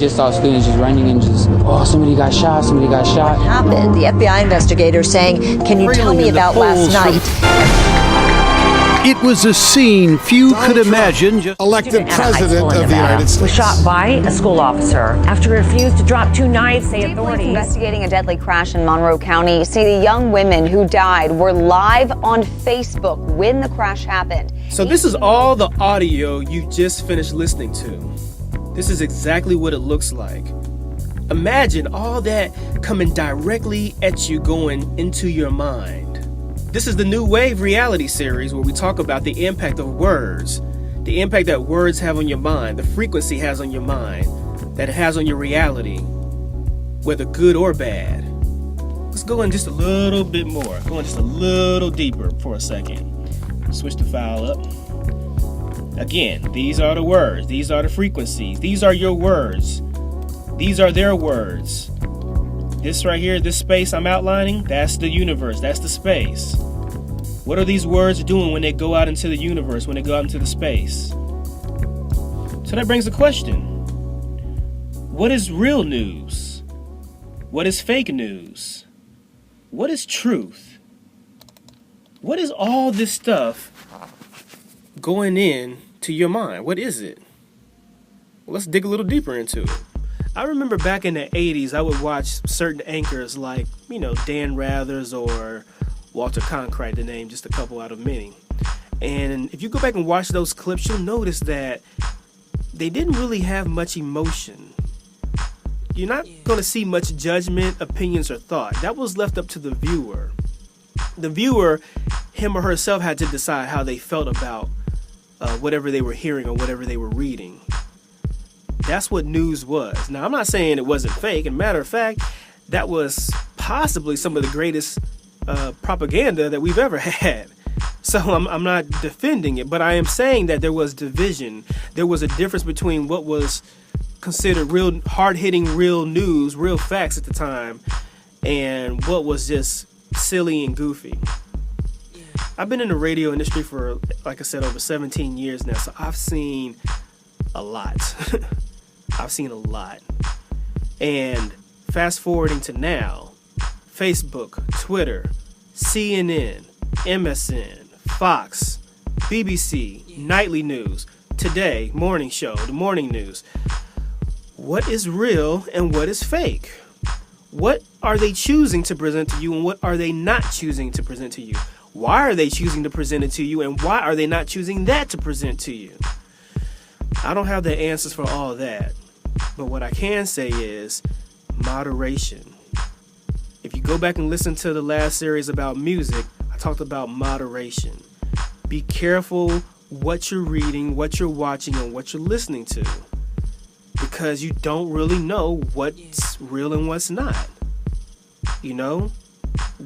just saw students just running and just, oh, somebody got shot. What happened? The FBI investigator saying, can you tell me about last night? It was a scene few could imagine. Elected president of the United States was shot by a school officer after he refused to drop 2 knives, say authorities. Investigating a deadly crash in Monroe County say the young women who died were live on Facebook when the crash happened. So this is all the audio you just finished listening to. This is exactly what it looks like. Imagine all that coming directly at you, going into your mind. This is the New Wave reality series where we talk about the impact of words, the impact that words have on your mind, the frequency has on your mind, that it has on your reality, whether good or bad. Let's go in just a little bit more, go in just a little deeper for a second. Switch the file up. Again, these are the words, these are the frequencies, these are your words, these are their words. This right here, this space I'm outlining, that's the universe, that's the space. What are these words doing when they go out into the universe, when they go out into the space? So that brings a question. What is real news? What is fake news? What is truth? What is all this stuff going in to your mind? What is it? Well, let's dig a little deeper into it. I remember back in the 80s, I would watch certain anchors like, Dan Rathers or Walter Cronkite, to name just a couple out of many. And if you go back and watch those clips, you'll notice that they didn't really have much emotion. You're not going to see much judgment, opinions, or thought. That was left up to the viewer. The viewer, him or herself, had to decide how they felt about whatever they were hearing or whatever they were reading. That's what news was. Now, I'm not saying it wasn't fake. As a matter of fact, that was possibly some of the greatest propaganda that we've ever had. So I'm not defending it, but I am saying that there was division. There was a difference between what was considered real, hard-hitting, real news, real facts at the time, and what was just silly and goofy. I've been in the radio industry for, like I said, over 17 years now, so I've seen a lot. I've seen a lot. And fast forwarding to now, Facebook, Twitter, CNN, MSN, Fox, BBC, Nightly News, Today, Morning Show, The Morning News. What is real and what is fake? What are they choosing to present to you and what are they not choosing to present to you? Why are they choosing to present it to you and why are they not choosing that to present to you? I don't have the answers for all that, but what I can say is moderation. If you go back and listen to the last series about music, I talked about moderation. Be careful what you're reading, what you're watching, and what you're listening to, because you don't really know what's real and what's not.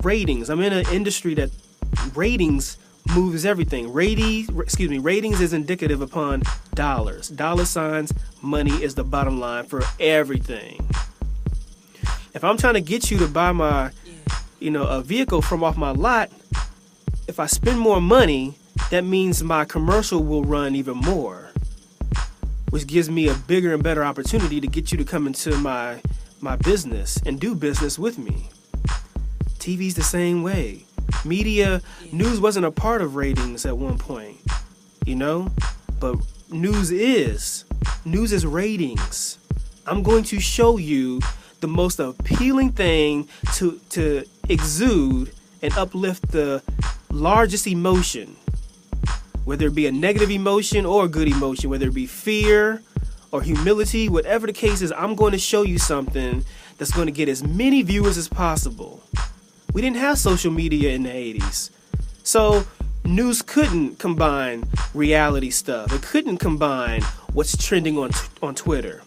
Ratings. I'm in an industry that ratings moves everything. Ratings is indicative upon dollars. Dollar signs, money is the bottom line for everything. If I'm trying to get you to buy my, a vehicle from off my lot, if I spend more money, that means my commercial will run even more, which gives me a bigger and better opportunity to get you to come into my business and do business with me. TV's the same way. Media, news wasn't a part of ratings at one point, but news is ratings. I'm going to show you the most appealing thing to exude and uplift the largest emotion, whether it be a negative emotion or a good emotion, whether it be fear or humility, whatever the case is. I'm going to show you something that's going to get as many viewers as possible. We didn't have social media in the 80s. So news couldn't combine reality stuff. It couldn't combine what's trending on Twitter.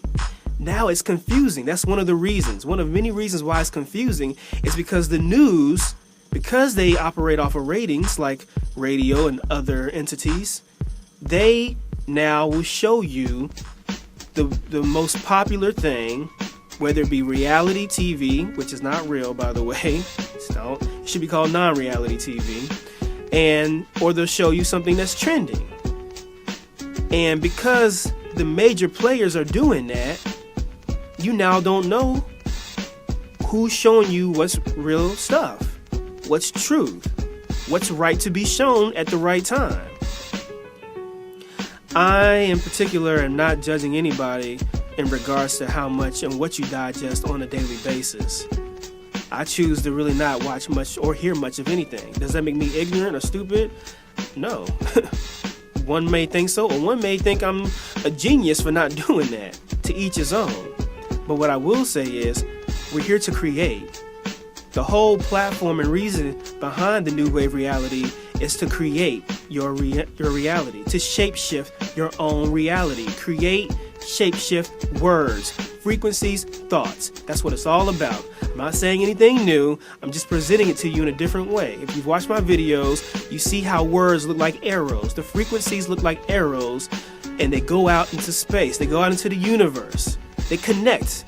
Now it's confusing. That's one of the reasons. One of many reasons why it's confusing is because the news, because they operate off of ratings like radio and other entities, they now will show you the most popular thing, whether it be reality TV, which is not real, by the way. It should be called non-reality TV. Or they'll show you something that's trending. And because the major players are doing that, you now don't know who's showing you what's real stuff, what's truth, what's right to be shown at the right time. I, in particular, am not judging anybody in regards to how much and what you digest on a daily basis. I choose to really not watch much or hear much of anything. Does that make me ignorant or stupid? No. One may think so, or one may think I'm a genius for not doing that. To each his own. But what I will say is, we're here to create. The whole platform and reason behind the New Wave Reality is to create your reality, to shapeshift your own reality. Create, shapeshift words, frequencies, thoughts. That's what it's all about. I'm not saying anything new. I'm just presenting it to you in a different way. If you've watched my videos, you see how words look like arrows. The frequencies look like arrows, and they go out into space. They go out into the universe. They connect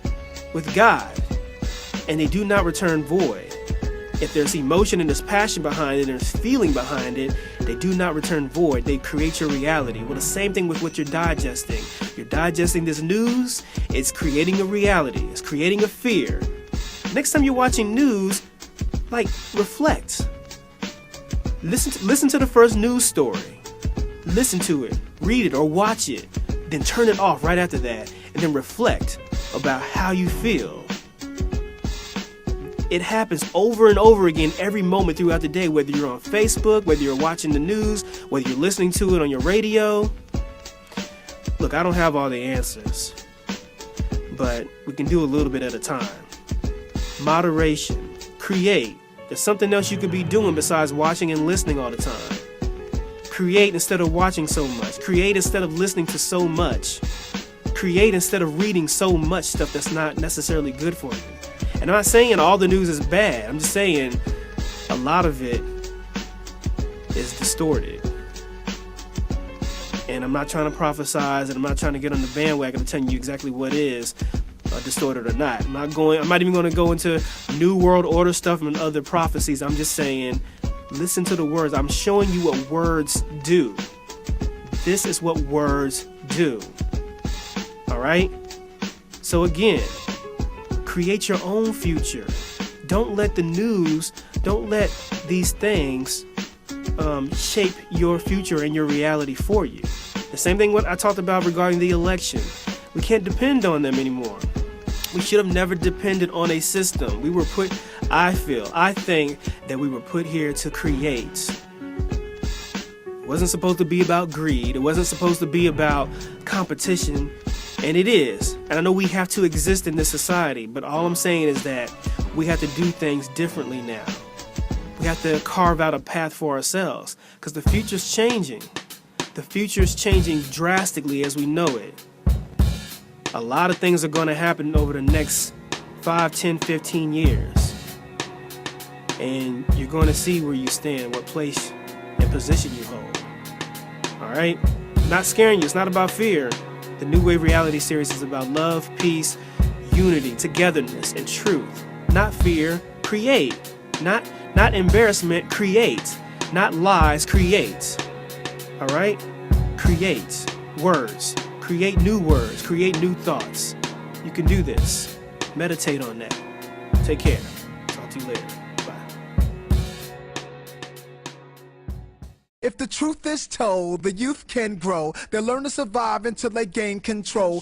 with God, and they do not return void. If there's emotion and there's passion behind it and there's feeling behind it, they do not return void. They create your reality. Well, the same thing with what you're digesting. You're digesting this news, it's creating a reality. It's creating a fear. Next time you're watching news, reflect. Listen to the first news story. Listen to it, read it, or watch it. Then turn it off right after that, and then reflect about how you feel. It happens over and over again every moment throughout the day, whether you're on Facebook, whether you're watching the news, whether you're listening to it on your radio. Look, I don't have all the answers, but we can do a little bit at a time. Moderation. Create. There's something else you could be doing besides watching and listening all the time. Create instead of watching so much. Create instead of listening to so much. Create instead of reading so much stuff that's not necessarily good for you. And I'm not saying all the news is bad. I'm just saying a lot of it is distorted. And I'm not trying to prophesize, and I'm not trying to get on the bandwagon of telling you exactly what is distorted or not. I'm not even going to go into New World Order stuff and other prophecies. I'm just saying, listen to the words. I'm showing you what words do. This is what words do. All right? So again, create your own future. Don't let the news, don't let these things shape your future and your reality for you. The same thing what I talked about regarding the election. We can't depend on them anymore. We should have never depended on a system. I think that we were put here to create. It wasn't supposed to be about greed. It wasn't supposed to be about competition. And it is. And I know we have to exist in this society, but all I'm saying is that we have to do things differently now. We have to carve out a path for ourselves, because the future's changing. The future's changing drastically as we know it. A lot of things are going to happen over the next 5, 10, 15 years. And you're going to see where you stand, what place and position you hold. All right? Not scaring you. It's not about fear. The New Wave Reality series is about love, peace, unity, togetherness, and truth. Not fear, create. Not embarrassment, create. Not lies, create. All right? Create words. Create new words. Create new thoughts. You can do this. Meditate on that. Take care. Talk to you later. Bye. If the truth is told, the youth can grow. They'll learn to survive until they gain control.